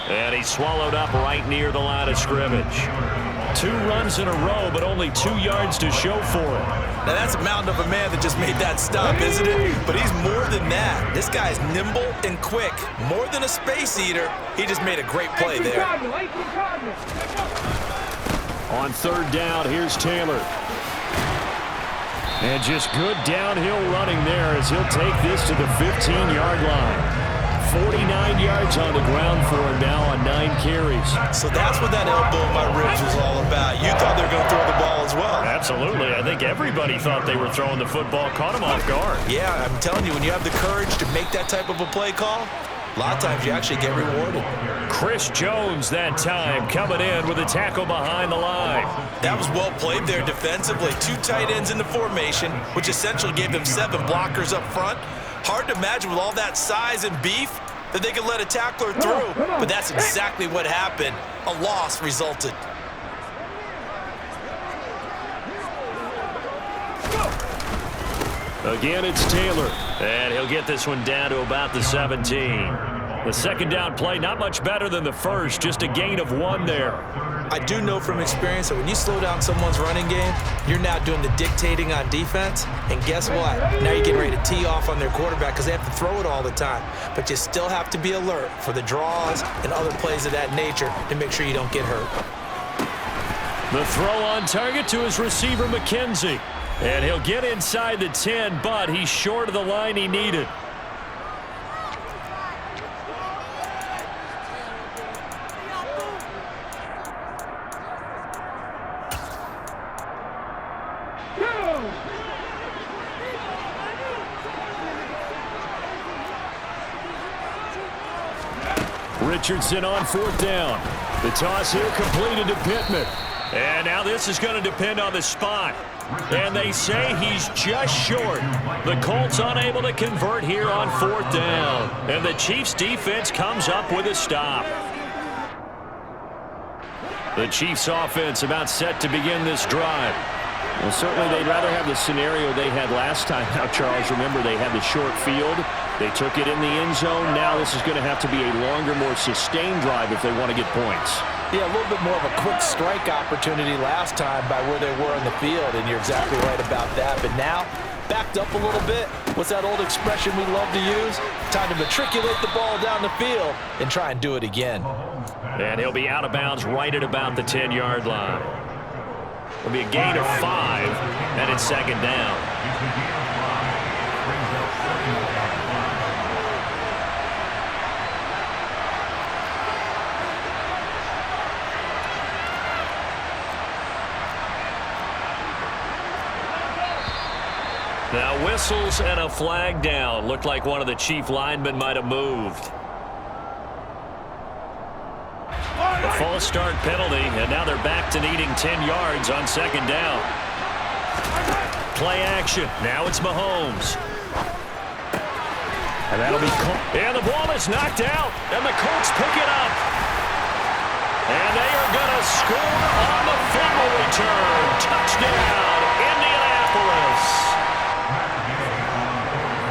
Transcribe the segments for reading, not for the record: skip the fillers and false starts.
And he's swallowed up right near the line of scrimmage. 2 runs in a row, but only 2 yards to show for it. Now that's a mountain of a man that just made that stop, isn't it? But he's more than that. This guy's nimble and quick. More than a space eater. He just made a great play there. On 3rd down, here's Taylor. And just good downhill running there as he'll take this to the 15-yard line. 49 yards on the ground for him now on 9 carries. So that's what that elbow in my ribs was all about. You thought they were going to throw the ball as well. Absolutely. I think everybody thought they were throwing the football, caught him off guard. Yeah, I'm telling you, when you have the courage to make that type of a play call, a lot of times you actually get rewarded. Chris Jones that time coming in with a tackle behind the line. That was well played there defensively. 2 tight ends in the formation, which essentially gave them 7 blockers up front. Hard to imagine with all that size and beef that they could let a tackler through, but that's exactly what happened. A loss resulted. Again, it's Taylor, and he'll get this one down to about the 17. The 2nd down play, not much better than the first, just a gain of 1 there. I do know from experience that when you slow down someone's running game, you're now doing the dictating on defense, and guess what? Now you're getting ready to tee off on their quarterback because they have to throw it all the time. But you still have to be alert for the draws and other plays of that nature to make sure you don't get hurt. The throw on target to his receiver, McKenzie. And he'll get inside the 10, but he's short of the line he needed. Richardson on 4th down. The toss here completed to Pittman. And now this is going to depend on the spot. And they say he's just short. The Colts unable to convert here on 4th down. And the Chiefs defense comes up with a stop. The Chiefs offense about set to begin this drive. Well, certainly they'd rather have the scenario they had last time. Now, Charles, remember they had the short field. They took it in the end zone. Now this is going to have to be a longer, more sustained drive if they want to get points. Yeah, a little bit more of a quick strike opportunity last time by where they were on the field, and you're exactly right about that. But now, backed up a little bit. What's that old expression we love to use? Time to matriculate the ball down the field and try and do it again. And he'll be out of bounds right at about the 10-yard line. It'll be a gain of 5, and it's 2nd down. Now whistles and a flag down. Looked like one of the Chief linemen might have moved. A false start penalty, and now they're back to needing 10 yards on 2nd down. Play action. Now it's Mahomes. And that'll be and the ball is knocked out, and the Colts pick it up. And they are going to score on the fumble return. Touchdown, Indianapolis.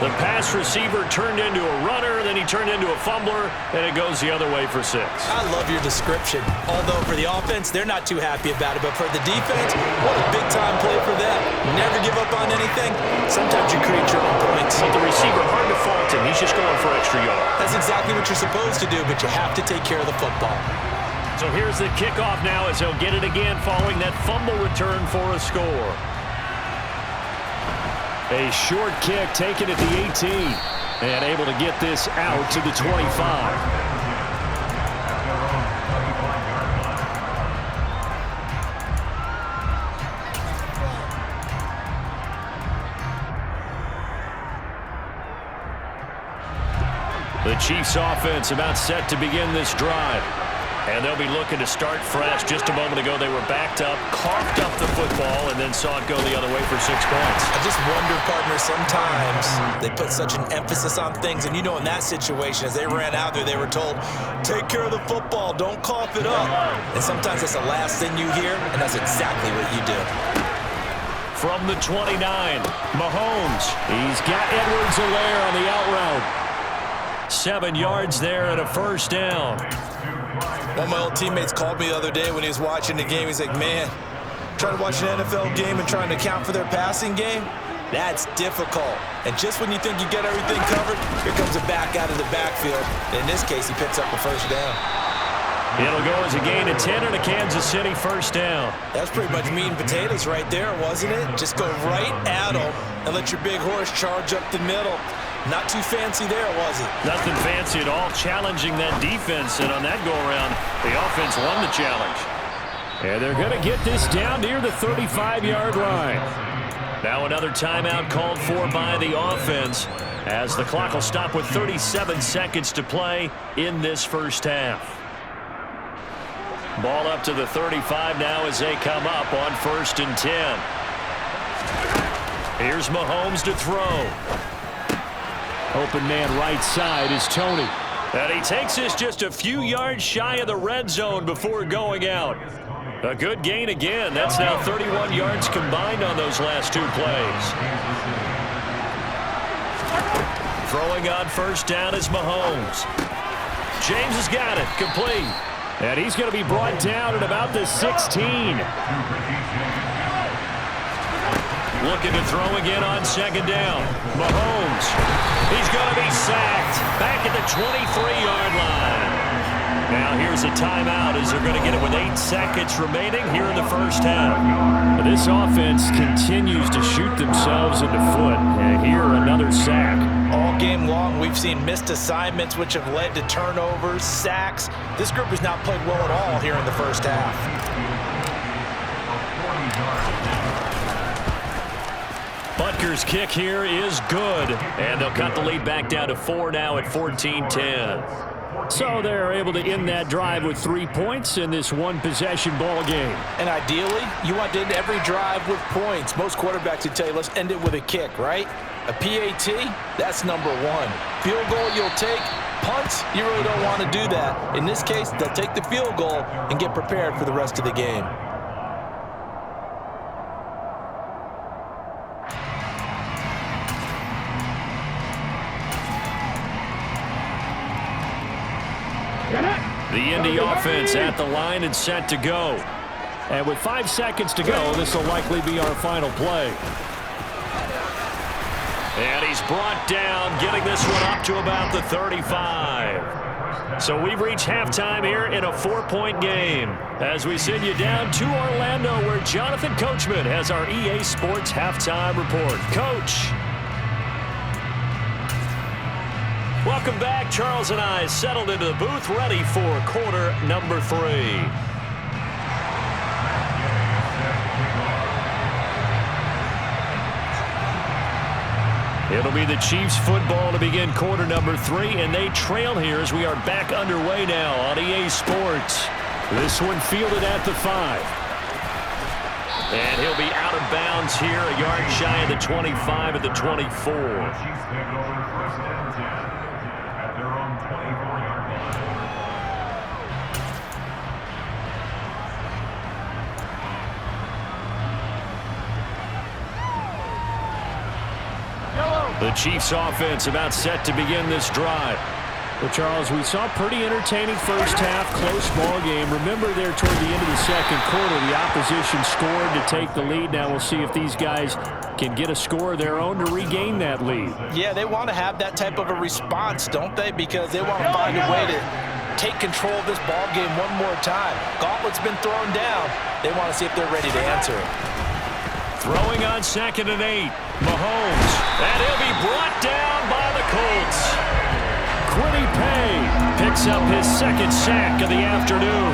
The pass receiver turned into a runner, then he turned into a fumbler, and it goes the other way for 6. I love your description. Although for the offense, they're not too happy about it, but for the defense, what a big-time play for them. Never give up on anything. Sometimes you create your own points. But the receiver, hard to fault him. He's just going for extra yards. That's exactly what you're supposed to do, but you have to take care of the football. So here's the kickoff now as they'll get it again following that fumble return for a score. A short kick taken at the 18 and able to get this out to the 25. The Chiefs offense about set to begin this drive. And they'll be looking to start fresh. Just a moment ago, they were backed up, coughed up the football, and then saw it go the other way for 6 points. I just wonder, partner, sometimes they put such an emphasis on things. And you know, in that situation, as they ran out there, they were told, take care of the football, don't cough it up. And sometimes that's the last thing you hear, and that's exactly what you do. From the 29, Mahomes. He's got Edwards-Helaire on the out route. 7 yards there and a 1st down. One of my old teammates called me the other day when he was watching the game. He's like, man, trying to watch an NFL game and trying to account for their passing game, that's difficult. And just when you think you get everything covered, here comes a back out of the backfield. In this case, he picks up a first down. It'll go as a gain of 10 and a Kansas City first down. That's pretty much meat and potatoes right there, wasn't it? Just go right at them and let your big horse charge up the middle. Not too fancy there, was it? Nothing fancy at all, challenging that defense, and on that go-around, the offense won the challenge. And they're going to get this down near the 35-yard line. Now another timeout called for by the offense, as the clock will stop with 37 seconds to play in this first half. Ball up to the 35 now as they come up on 1st and 10. Here's Mahomes to throw. Open man right side is Tony. And he takes this just a few yards shy of the red zone before going out. A good gain again. That's now 31 yards combined on those last two plays. Throwing on first down is Mahomes. James has got it. Complete. And he's going to be brought down at about the 16. Looking to throw again on 2nd down. Mahomes. He's going to be sacked back at the 23-yard line. Now here's a timeout as they're going to get it with 8 seconds remaining here in the first half. This offense continues to shoot themselves in the foot. And here another sack. All game long, we've seen missed assignments which have led to turnovers, sacks. This group has not played well at all here in the first half. Butker's kick here is good, and they'll cut the lead back down to 4 now at 14-10. So they're able to end that drive with 3 points in this one-possession ball game. And ideally, you want to end every drive with points. Most quarterbacks would tell you, let's end it with a kick, right? A PAT, that's number 1. Field goal you'll take. Punts, you really don't want to do that. In this case, they'll take the field goal and get prepared for the rest of the game. The Indy offense at the line and set to go. And with 5 seconds to go, this will likely be our final play. And he's brought down, getting this one up to about the 35. So we've reached halftime here in a 4-point game, as we send you down to Orlando, where Jonathan Coachman has our EA Sports halftime report. Coach. Welcome back. Charles and I settled into the booth, ready for quarter number 3. It'll be the Chiefs football to begin quarter number 3, and they trail here as we are back underway now on EA Sports. This one fielded at the 5. And he'll be out of bounds here, a yard shy of the 25 at the 24. The Chiefs offense about set to begin this drive. Well, Charles, we saw a pretty entertaining first half, close ball game. Remember there toward the end of the second quarter, the opposition scored to take the lead. Now we'll see if these guys can get a score of their own to regain that lead. Yeah, they want to have that type of a response, don't they? Because they want to find a way to take control of this ball game one more time. Gauntlet's been thrown down. They want to see if they're ready to answer it. Throwing on 2nd and 8. Mahomes. And he'll be brought down by the Colts. Quiddy Pay picks up his 2nd sack of the afternoon.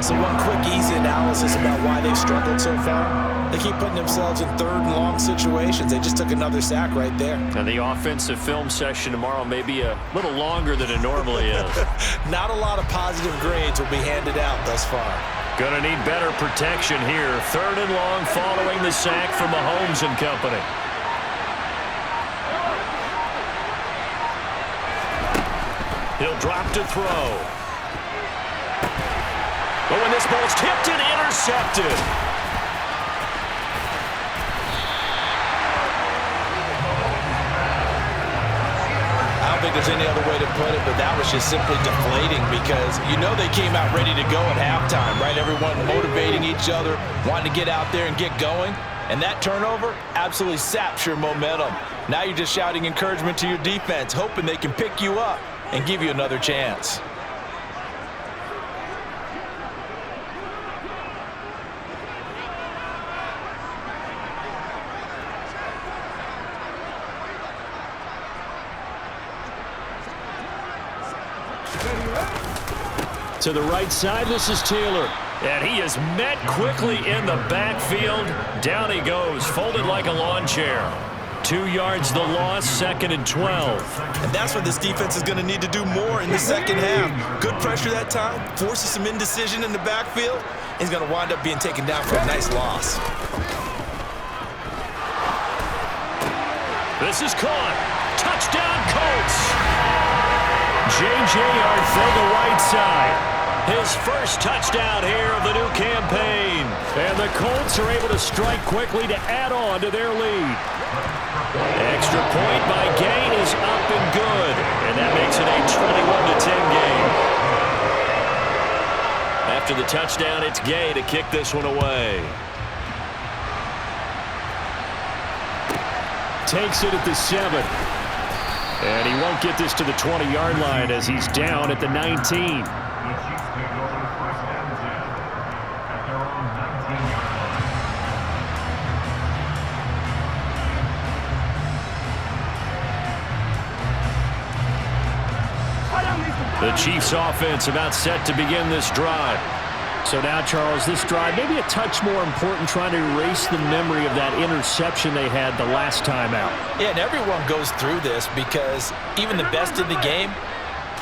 So one quick, easy analysis about why they've struggled so far. They keep putting themselves in 3rd and long situations. They just took another sack right there. And the offensive film session tomorrow may be a little longer than it normally is. Not a lot of positive grades will be handed out thus far. Gonna need better protection here. 3rd and long following the sack from Mahomes and company. He'll drop to throw. But when this ball's tipped and intercepted. I don't think there's any other way to put it, but that was just simply deflating because you know they came out ready to go at halftime, right? Everyone motivating each other, wanting to get out there and get going. And that turnover absolutely saps your momentum. Now you're just shouting encouragement to your defense, hoping they can pick you up and give you another chance. To the right side, this is Taylor. And he is met quickly in the backfield. Down he goes, folded like a lawn chair. 2 yards the loss, 2nd and 12. And that's what this defense is going to need to do more in the second half. Good pressure that time, forces some indecision in the backfield. He's going to wind up being taken down for a nice loss. This is caught. Touchdown, Colts. J.J. Arcega-Whiteside. His first touchdown here of the new campaign. And the Colts are able to strike quickly to add on to their lead. Extra point by Gay is up and good. And that makes it a 21-10 game. After the touchdown, it's Gay to kick this one away. Takes it at the 7. And he won't get this to the 20-yard line as he's down at the 19. The Chiefs offense about set to begin this drive. So now, Charles, this drive maybe a touch more important, trying to erase the memory of that interception they had the last time out. Yeah, and everyone goes through this because even the best in the game,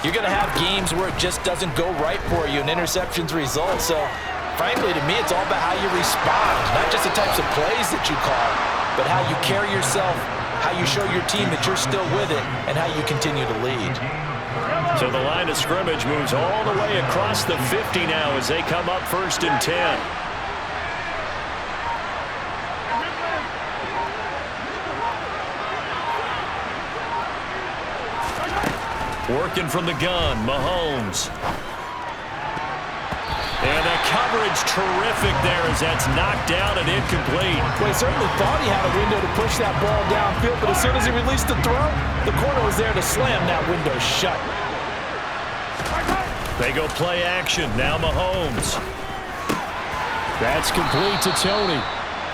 you're going to have games where it just doesn't go right for you and interceptions result. So, frankly, to me, it's all about how you respond, not just the types of plays that you call, but how you carry yourself, how you show your team that you're still with it, and how you continue to lead. So the line of scrimmage moves all the way across the 50 now as they come up 1st and 10. Working from the gun, Mahomes. And the coverage terrific there as that's knocked down and incomplete. Well, he certainly thought he had a window to push that ball downfield, but as soon as he released the throw, the corner was there to slam that window shut. They go play action. Now Mahomes. That's complete to Tony.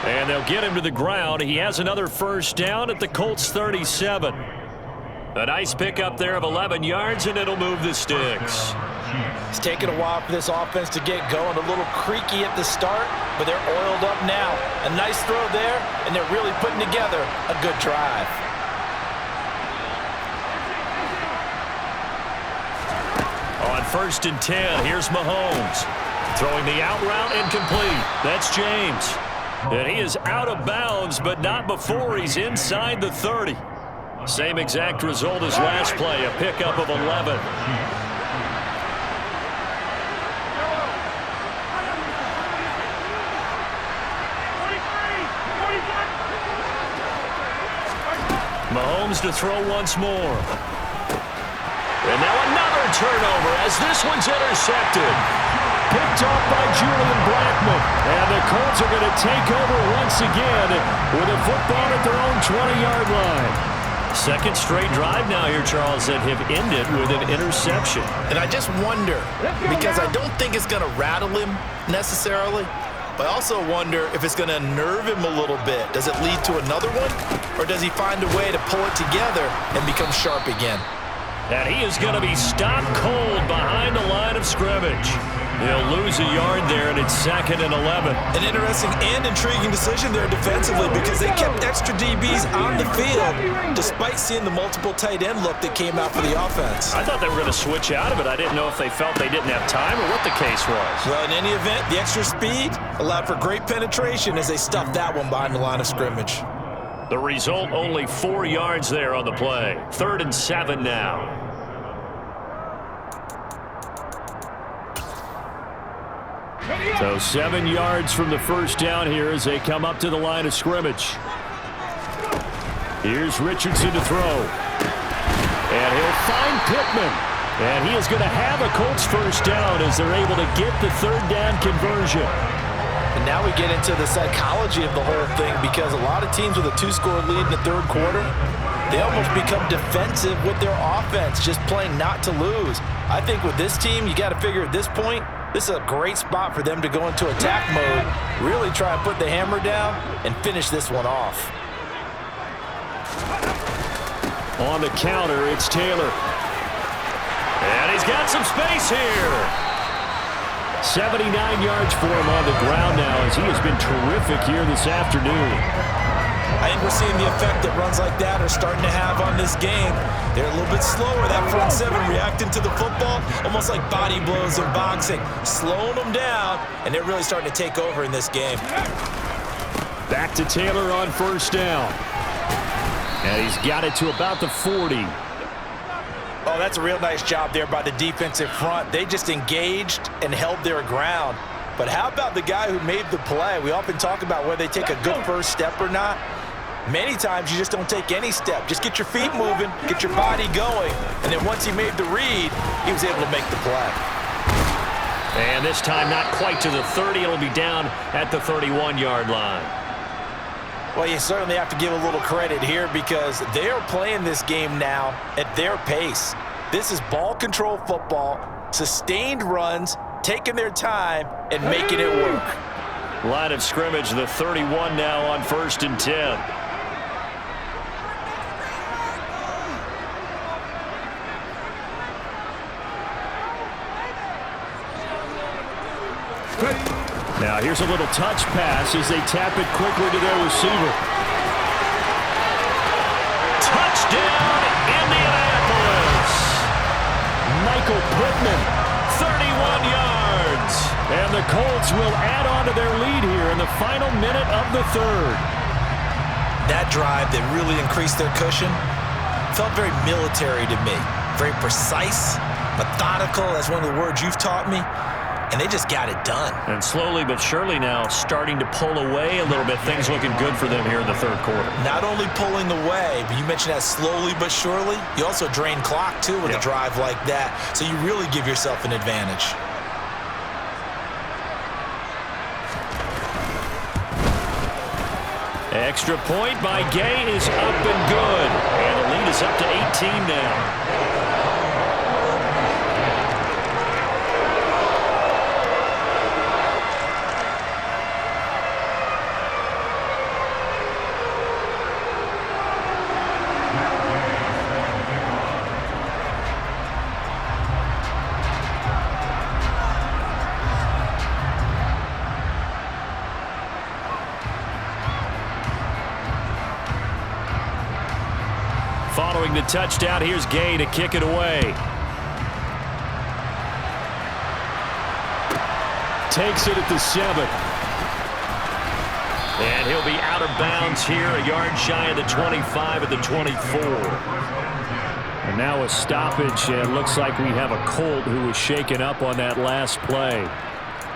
And they'll get him to the ground. He has another first down at the Colts 37. A nice pickup there of 11 yards, and it'll move the sticks. It's taken a while for this offense to get going. A little creaky at the start, but they're oiled up now. A nice throw there, and they're really putting together a good drive. On 1st and 10, here's Mahomes. Throwing the out route incomplete. That's James. And he is out of bounds, but not before he's inside the 30. Same exact result as last play, a pickup of 11. Mahomes to throw once more. And now another turnover as this one's intercepted. Picked off by Julian Blackmon. And the Colts are going to take over once again with a football at their own 20-yard line. Second straight drive now here, Charles, that have ended with an interception. And I just wonder, because I don't think it's going to rattle him necessarily, but I also wonder if it's going to unnerve him a little bit. Does it lead to another one, or does he find a way to pull it together and become sharp again? And he is going to be stopped cold behind the line of scrimmage. He'll lose a yard there, and it's 2nd and 11. An interesting and intriguing decision there defensively because they kept extra DBs on the field despite seeing the multiple tight end look that came out for the offense. I thought they were going to switch out of it. I didn't know if they felt they didn't have time or what the case was. Well, in any event, the extra speed allowed for great penetration as they stuffed that one behind the line of scrimmage. The result, only 4 yards there on the play. 3rd and 7 now. So 7 yards from the first down here as they come up to the line of scrimmage. Here's Richardson to throw. And he'll find Pittman. And he is going to have a Colts first down as they're able to get the third down conversion. And now we get into the psychology of the whole thing, because a lot of teams with a 2-score lead in the third quarter, they almost become defensive with their offense, just playing not to lose. I think with this team, you got to figure at this point, this is a great spot for them to go into attack mode, really try and put the hammer down and finish this one off. On the counter, it's Taylor. And he's got some space here. 79 yards for him on the ground now, as he has been terrific here this afternoon. I think we're seeing the effect that runs like that are starting to have on this game. They're a little bit slower, that front seven reacting to the football, almost like body blows in boxing, slowing them down, and they're really starting to take over in this game. Back to Taylor on first down. And he's got it to about the 40. Oh, that's a real nice job there by the defensive front. They just engaged and held their ground. But how about the guy who made the play? We often talk about whether they take a good first step or not. Many times you just don't take any step. Just get your feet moving, get your body going, and then once he made the read, he was able to make the play. And this time not quite to the 30. It'll be down at the 31-yard line. Well, you certainly have to give a little credit here, because they are playing this game now at their pace. This is ball control football, sustained runs, taking their time and making it work. Line of scrimmage, the 31 now on 1st and 10. Now here's a little touch pass as they tap it quickly to their receiver. Touchdown, Indianapolis! Michael Pittman, 31 yards. And the Colts will add on to their lead here in the final minute of the third. That drive that really increased their cushion felt very military to me. Very precise, methodical. That's one of the words you've taught me. And they just got it done. And slowly but surely now starting to pull away a little bit. Things looking good for them here in the third quarter. Not only pulling away, but you mentioned that slowly but surely. You also drain clock, too, with a drive like that. So you really give yourself an advantage. Extra point by Gay is up and good. And the lead is up to 18 now. Following the touchdown, here's Gay to kick it away. Takes it at the 7. And he'll be out of bounds here, a yard shy of the 25 at the 24. And now a stoppage, and looks like we have a Colt who was shaken up on that last play.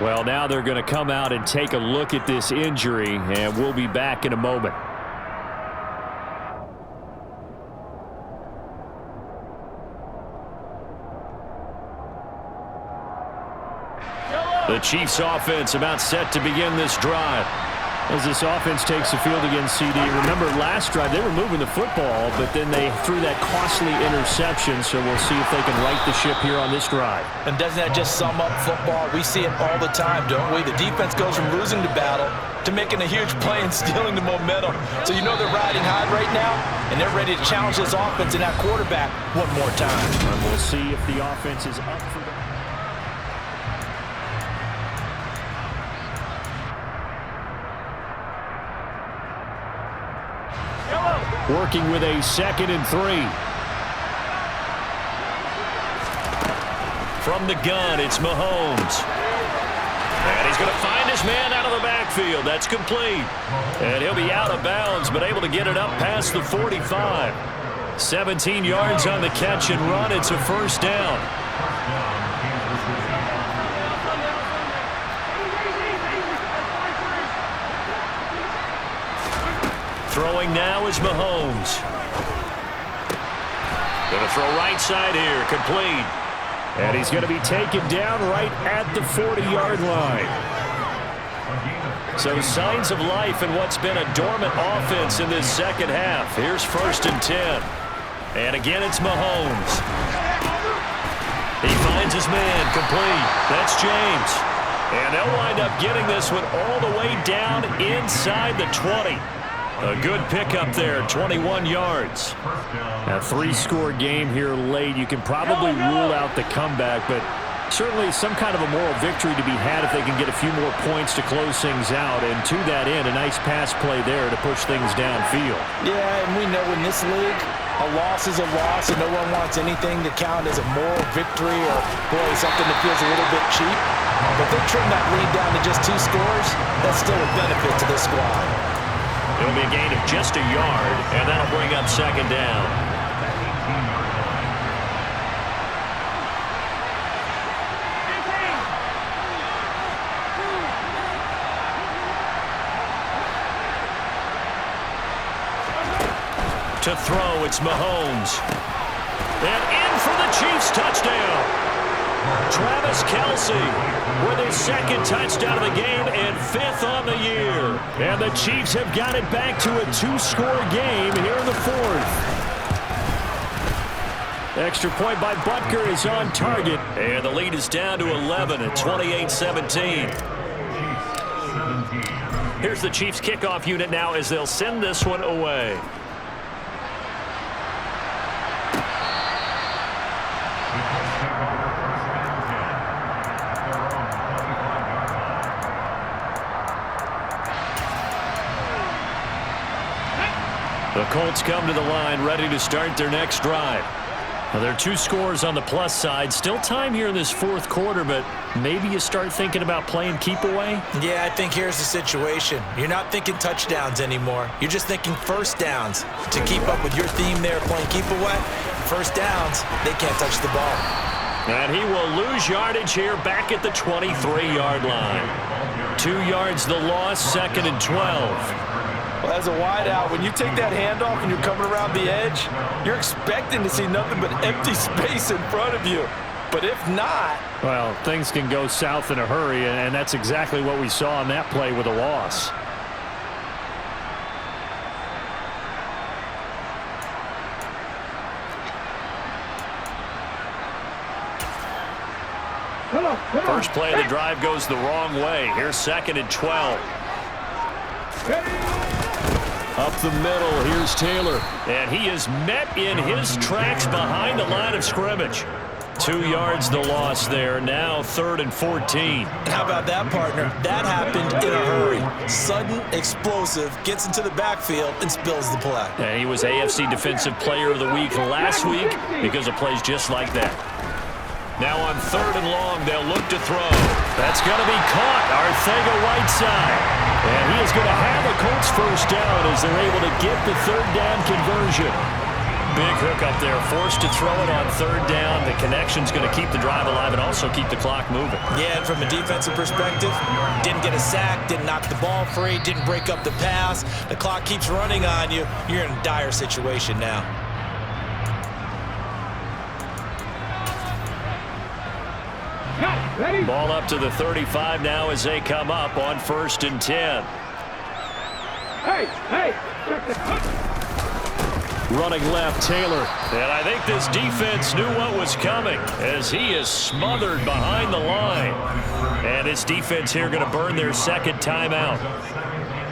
Well, now they're going to come out and take a look at this injury, and we'll be back in a moment. The Chiefs offense about set to begin this drive. As this offense takes the field against CD. Remember last drive they were moving the football, but then they threw that costly interception, so we'll see if they can right the ship here on this drive. And doesn't that just sum up football? We see it all the time, don't we? The defense goes from losing the battle to making a huge play and stealing the momentum. So you know they're riding high right now, and they're ready to challenge this offense and that quarterback one more time. And we'll see if the offense is up for the... Working with a 2nd and 3. From the gun, it's Mahomes. And he's going to find his man out of the backfield. That's complete. And he'll be out of bounds, but able to get it up past the 45. 17 yards on the catch and run. It's a first down. Throwing now is Mahomes. Going to throw right side here, complete. And he's going to be taken down right at the 40-yard line. So signs of life in what's been a dormant offense in this second half. Here's 1st and 10. And again, it's Mahomes. He finds his man, complete. That's James. And they'll wind up getting this one all the way down inside the 20. A good pickup there, 21 yards. A 3-score game here late. You can probably rule out the comeback, but certainly some kind of a moral victory to be had if they can get a few more points to close things out. And to that end, a nice pass play there to push things downfield. Yeah, and we know in this league, a loss is a loss, and no one wants anything to count as a moral victory or, boy, something that feels a little bit cheap. But they trim that lead down to just 2 scores. That's still a benefit to this squad. It'll be a gain of just a yard, and that'll bring up 2nd down. To throw, it's Mahomes. And in for the Chiefs touchdown. Travis Kelce with his 2nd touchdown of the game and 5th on the year. And the Chiefs have got it back to a 2-score game here in the 4th. Extra point by Butker is on target. And the lead is down to 11 at 28-17. Here's the Chiefs kickoff unit now as they'll send this one away. The Colts come to the line ready to start their next drive. Well, there are 2 scores on the plus side. Still time here in this 4th quarter, but maybe you start thinking about playing keep away? Yeah, I think here's the situation. You're not thinking touchdowns anymore. You're just thinking 1st downs. To keep up with your theme there, playing keep away, 1st downs, they can't touch the ball. And he will lose yardage here back at the 23-yard line. 2 yards the loss, 2nd and 12. Well, as a wideout, when you take that handoff and you're coming around the edge, you're expecting to see nothing but empty space in front of you. But if not... Well, things can go south in a hurry, and that's exactly what we saw on that play with a loss. First play of the drive goes the wrong way. Here's 2nd and 12. Up the middle, here's Taylor. And he is met in his tracks behind the line of scrimmage. 2 yards the loss there. Now 3rd and 14. How about that, partner? That happened in a hurry. Sudden, explosive, gets into the backfield and spills the play. And he was AFC Defensive Player of the Week last week because of plays just like that. Now on 3rd and long, they'll look to throw. That's going to be caught. Arcega-Whiteside. And he is going to have a Colts 1st down as they're able to get the 3rd down conversion. Big hook up there, forced to throw it on 3rd down. The connection's going to keep the drive alive and also keep the clock moving. Yeah, and from a defensive perspective, didn't get a sack, didn't knock the ball free, didn't break up the pass. The clock keeps running on you. You're in a dire situation now. Ball up to the 35 now as they come up on 1st and 10. Running left, Taylor. And I think this defense knew what was coming as he is smothered behind the line. And this defense here going to burn their 2nd timeout.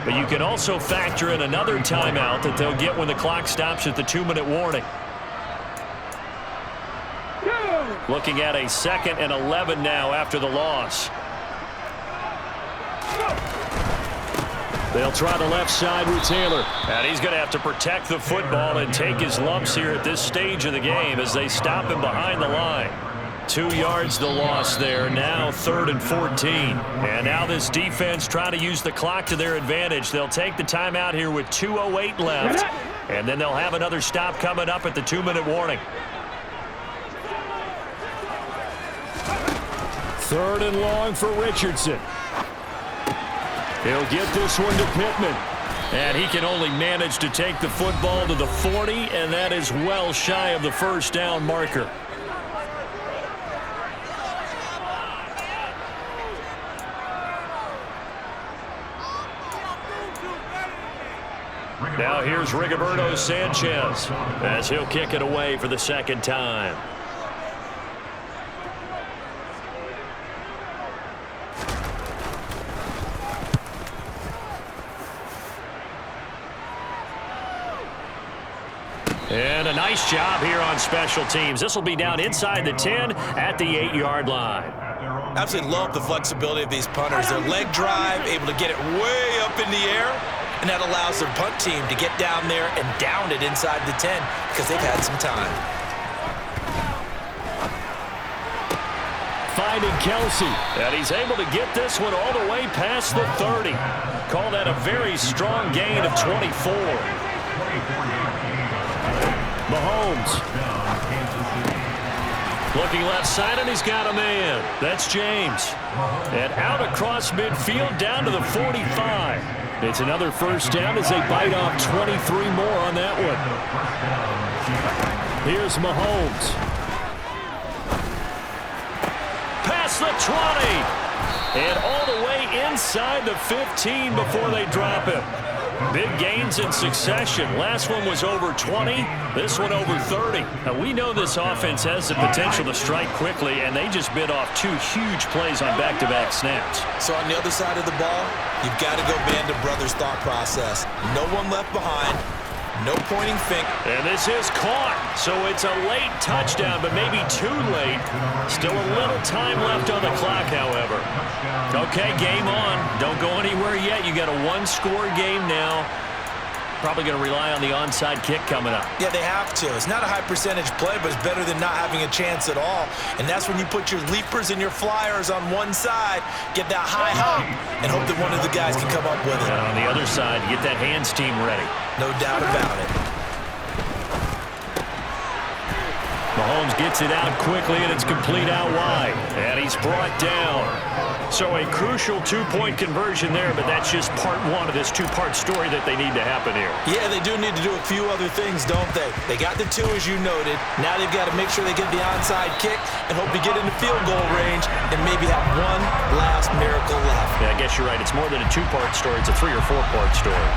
But you can also factor in another timeout that they'll get when the clock stops at the 2-minute warning. Looking at a 2nd and 11 now after the loss. They'll try the left side with Taylor. And he's going to have to protect the football and take his lumps here at this stage of the game as they stop him behind the line. 2 yards the loss there. Now 3rd and 14. And now this defense trying to use the clock to their advantage. They'll take the timeout here with 2:08 left. And then they'll have another stop coming up at the 2-minute warning. 3rd and long for Richardson. He'll get this one to Pittman. And he can only manage to take the football to the 40, and that is well shy of the first down marker. Now here's Rigoberto Sanchez as he'll kick it away for the second time. And a nice job here on special teams. This will be down inside the 10 at the 8-yard line. Absolutely love the flexibility of these punters. Their leg drive, able to get it way up in the air, and that allows their punt team to get down there and down it inside the 10 because they've had some time. Finding Kelsey, and he's able to get this one all the way past the 30. Call that a very strong gain of 24. Mahomes. Looking left side, and he's got a man. That's James. And out across midfield down to the 45. It's another first down as they bite off 23 more on that one. Here's Mahomes. Past the 20. And all the way inside the 15 before they drop him. Big gains in succession. Last one was over 20. This one over 30. Now, we know this offense has the potential to strike quickly, and they just bit off 2 huge plays on back-to-back snaps. So on the other side of the ball, you've got to go band of brothers thought process. No one left behind. No pointing finger. And this is caught. So it's a late touchdown, but maybe too late. Still a little time left on the clock, however. Okay, game on. Don't go anywhere yet. You got a 1-score game now. Probably going to rely on the onside kick coming up. Yeah, they have to. It's not a high percentage play, but it's better than not having a chance at all. And that's when you put your leapers and your flyers on one side, get that high hop, and hope that one of the guys can come up with it. And on the other side, get that hands team ready. No doubt about it. Mahomes gets it out quickly, and it's complete out wide. And he's brought down. So a crucial 2-point conversion there, but that's just part one of this 2-part story that they need to happen here. Yeah, they do need to do a few other things, don't they? They got the 2, as you noted. Now they've got to make sure they get the onside kick and hope to get into field goal range and maybe have one last miracle left. Yeah, I guess you're right. It's more than a 2-part story. It's a 3- or 4-part story.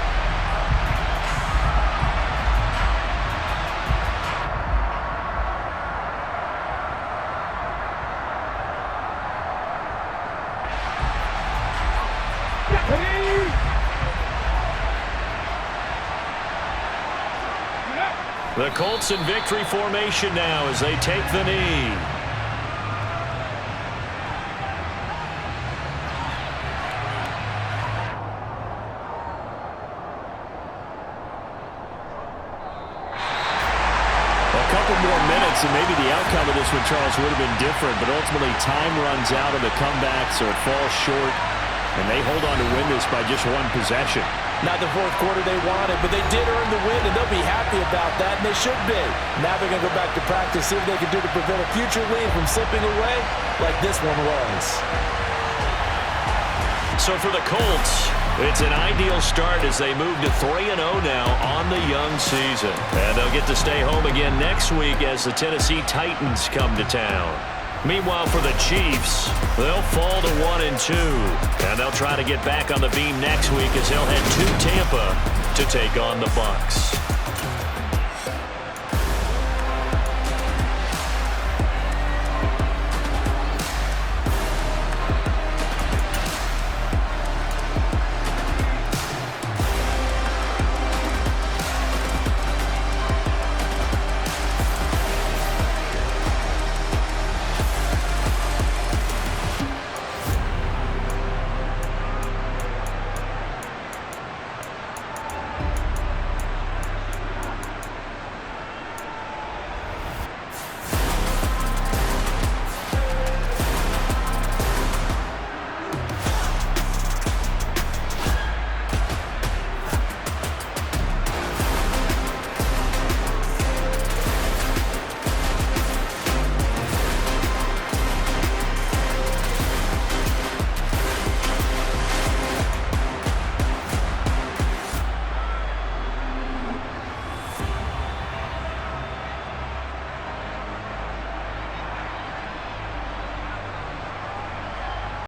The Colts in victory formation now as they take the knee. A couple more minutes and maybe the outcome of this one, Charles, would have been different, but ultimately time runs out of the comeback, so it falls short, and they hold on to win this by just 1 possession. Not the fourth quarter they wanted, but they did earn the win, and they'll be happy about that, and they should be. Now they're going to go back to practice, see what they can do to prevent a future lead from slipping away like this one was. So for the Colts, it's an ideal start as they move to 3-0 now on the young season. And they'll get to stay home again next week as the Tennessee Titans come to town. Meanwhile, for the Chiefs, they'll fall to 1-2. And they'll try to get back on the beam next week as they'll head to Tampa to take on the Bucs.